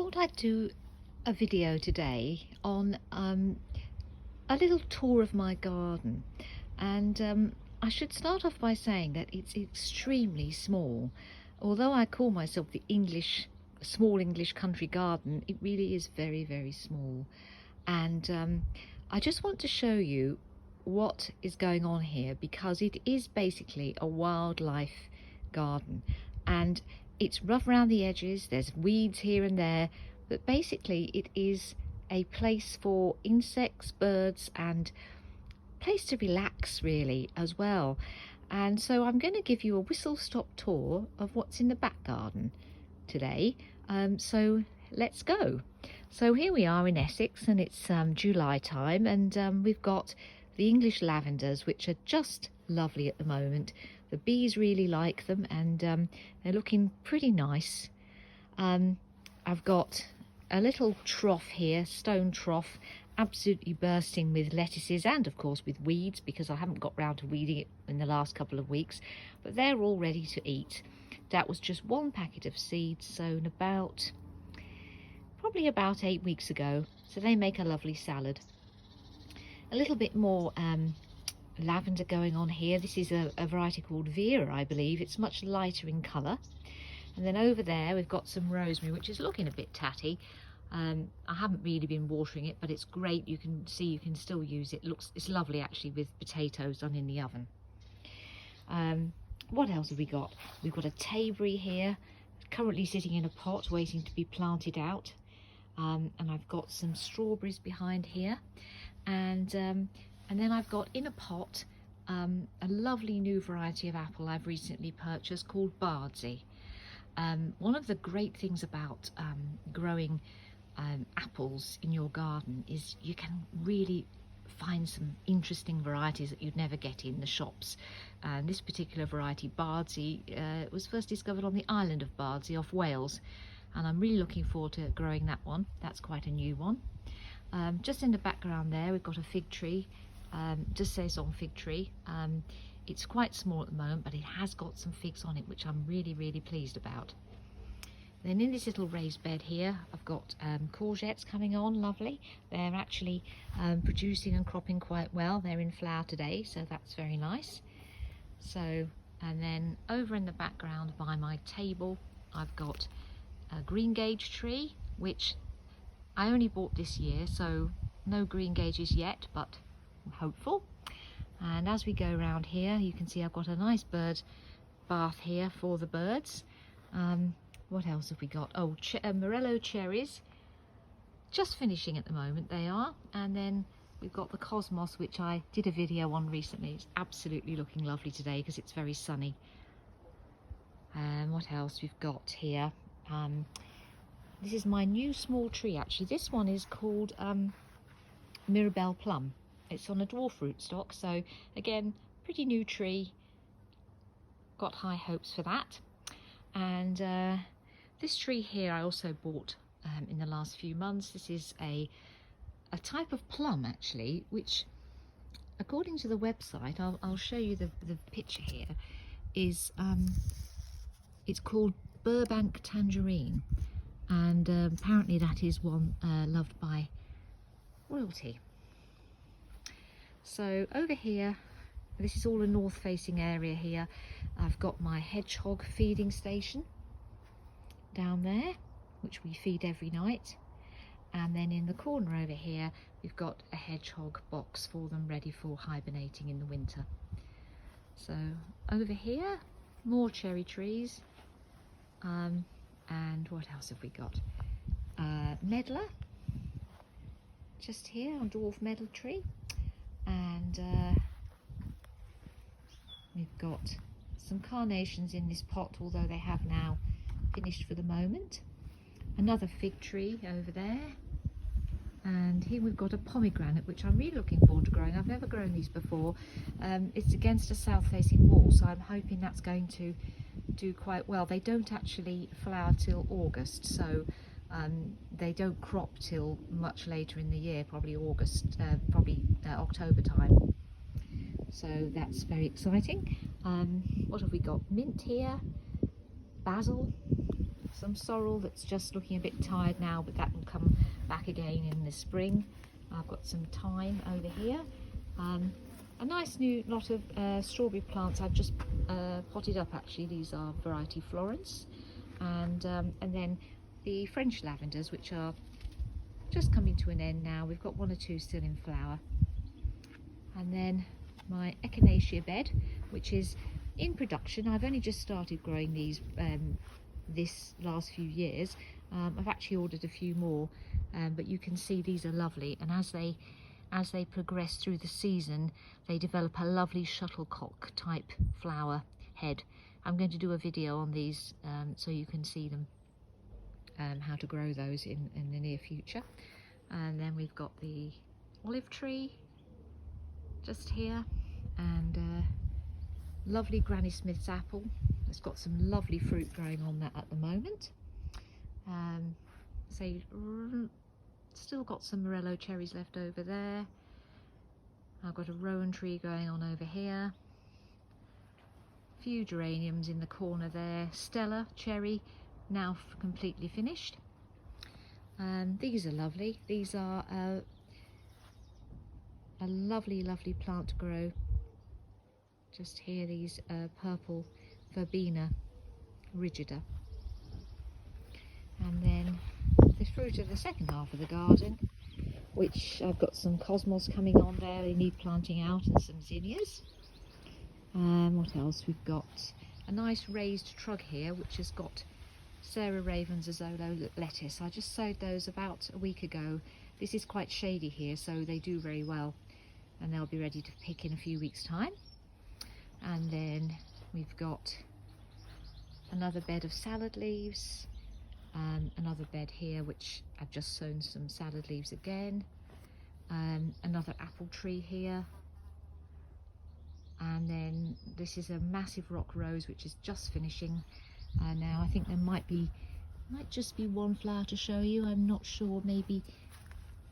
thought I'd do a video today on a little tour of my garden, and I should start off by saying that it's extremely small. Although I call myself the small English country garden, it really is very, very small. And I just want to show you what is going on here, because it is basically a wildlife garden, and it's rough around the edges, there's weeds here and there, but basically it is a place for insects, birds, and place to relax really as well. And so I'm going to give you a whistle-stop tour of what's in the back garden today. So let's go. So here we are in Essex, and it's July time, and we've got the English lavenders, which are just lovely at the moment. The bees really like them, and they're looking pretty nice. I've got a little trough here, stone trough, absolutely bursting with lettuces and of course with weeds, because I haven't got round to weeding it in the last couple of weeks, but they're all ready to eat. That was just one packet of seeds sown probably about 8 weeks ago, so they make a lovely salad. A little bit more lavender going on here. This is a variety called Vera, I believe. It's much lighter in colour. And then over there we've got some rosemary, which is looking a bit tatty. I haven't really been watering it, but it's great. You can see you can still use it. It's lovely actually, with potatoes done in the oven. What else have we got? We've got a tayberry here, currently sitting in a pot waiting to be planted out. And I've got some strawberries behind here, and then I've got in a pot a lovely new variety of apple I've recently purchased called Bardsey. One of the great things about growing apples in your garden is you can really find some interesting varieties that you'd never get in the shops. And this particular variety, Bardsey, was first discovered on the island of Bardsey off Wales, and I'm really looking forward to growing that one. That's quite a new one. Just in the background there we've got a fig tree, just says on fig tree. It's quite small at the moment, but it has got some figs on it, which I'm really pleased about. Then in this little raised bed here, I've got courgettes coming on, lovely. They're actually producing and cropping quite well. They're in flower today, so that's very nice. So, and then over in the background by my table, I've got a green gage tree, which I only bought this year, so no green gages yet, but I'm hopeful. And as we go around here, you can see I've got a nice bird bath here for the birds. What else have we got? Oh, morello cherries, just finishing at the moment they are. And then we've got the cosmos, which I did a video on recently. It's absolutely looking lovely today because it's very sunny. And what else we've got here? This is my new small tree actually. This one is called Mirabelle Plum. It's on a dwarf rootstock, so again, pretty new tree. Got high hopes for that. And this tree here I also bought in the last few months. This is a type of plum actually, which according to the website, I'll show you the picture here, is it's called Burbank tangerine, and apparently that is one loved by royalty. So over here, this is all a north facing area here. I've got my hedgehog feeding station down there, which we feed every night. And then in the corner over here, we've got a hedgehog box for them ready for hibernating in the winter. So over here, more cherry trees. And what else have we got? Medlar, just here, a dwarf medlar tree. And we've got some carnations in this pot, although they have now finished for the moment. Another fig tree over there, and here we've got a pomegranate, which I'm really looking forward to growing. I've never grown these before. It's against a south-facing wall, so I'm hoping that's going to do quite well. They don't actually flower till August, so they don't crop till much later in the year, probably October time. So that's very exciting. What have we got? Mint here, basil, some sorrel that's just looking a bit tired now, but that will come back again in the spring. I've got some thyme over here. A nice new lot of strawberry plants I've just potted up actually. These are variety Florence, and then the French lavenders, which are just coming to an end now. We've got one or two still in flower. And then my echinacea bed, which is in production. I've only just started growing these this last few years. I've actually ordered a few more, but you can see these are lovely, and as they progress through the season, they develop a lovely shuttlecock type flower head. I'm going to do a video on these so you can see them, how to grow those in the near future. And then we've got the olive tree just here, and lovely Granny Smith's apple. It's got some lovely fruit growing on that at the moment. So still got some Morello cherries left over there. I've got a rowan tree going on over here. A few geraniums in the corner there. Stella cherry now completely finished. These are lovely. These are a lovely plant to grow. Just here, these purple verbena rigida. And then the fruit of the second half of the garden, which I've got some cosmos coming on there, they need planting out, and some zinnias. What else? We've got a nice raised trug here, which has got Sarah Raven's Azolo lettuce. I just sowed those about a week ago. This is quite shady here, so they do very well, and they'll be ready to pick in a few weeks' time. And then we've got another bed of salad leaves, another bed here which I've just sown some salad leaves again, another apple tree here, and then this is a massive rock rose which is just finishing now. I think there might just be one flower to show you, I'm not sure, maybe,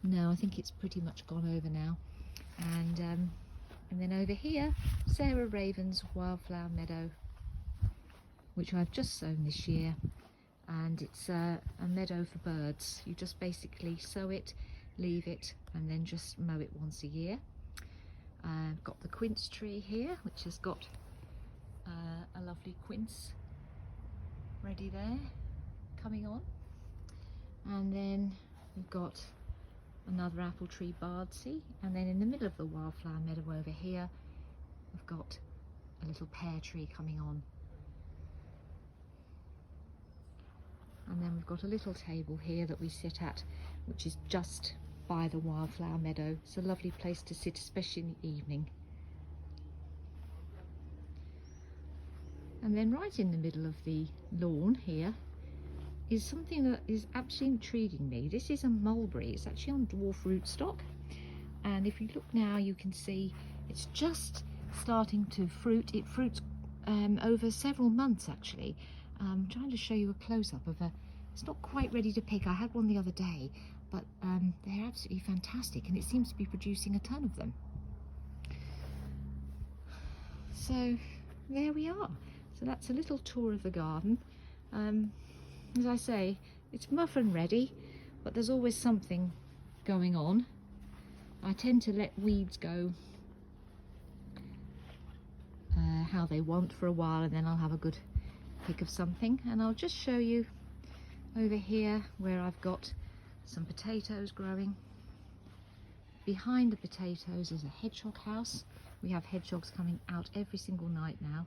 no, I think it's pretty much gone over now. And then over here, Sarah Raven's Wildflower Meadow, which I've just sown this year, and it's a meadow for birds. You just basically sow it, leave it, and then just mow it once a year. I've got the quince tree here, which has got a lovely quince ready there, coming on. And then we've got another apple tree bardsey, and then in the middle of the wildflower meadow over here, I've got a little pear tree coming on. And then we've got a little table here that we sit at, which is just by the wildflower meadow. It's a lovely place to sit, especially in the evening. And then right in the middle of the lawn here is something that is absolutely intriguing me. This is a mulberry. It's actually on dwarf rootstock, and if you look now, you can see it's just starting to fruit. It fruits over several months actually. I'm trying to show you a close-up of a, it's not quite ready to pick. I had one the other day, but they're absolutely fantastic, and it seems to be producing a ton of them. So there we are. So that's a little tour of the garden. As I say, it's muffin ready, but there's always something going on. I tend to let weeds go how they want for a while, and then I'll have a good pick of something. And I'll just show you over here where I've got some potatoes growing. Behind the potatoes is a hedgehog house. We have hedgehogs coming out every single night now.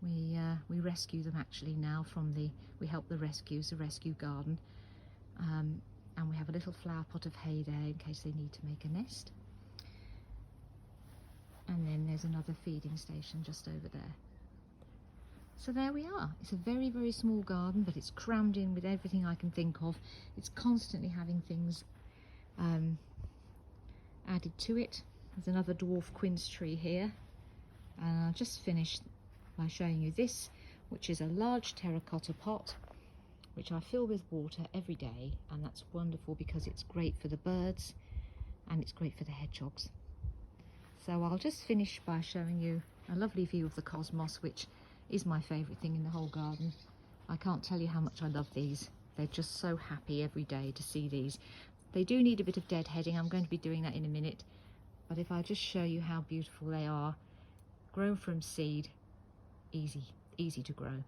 We rescue them actually now from we help the rescues, the rescue garden, and we have a little flower pot of hay there in case they need to make a nest. And then there's another feeding station just over there. So there we are. It's a very, very small garden, but it's crammed in with everything I can think of. It's constantly having things added to it. There's another dwarf quince tree here. I'll just finish by showing you this, which is a large terracotta pot, which I fill with water every day, and that's wonderful because it's great for the birds and it's great for the hedgehogs. So I'll just finish by showing you a lovely view of the cosmos, which is my favourite thing in the whole garden. I can't tell you how much I love these. They're just so happy every day to see these. They do need a bit of deadheading. I'm going to be doing that in a minute. But if I just show you how beautiful they are, grown from seed, easy to grow.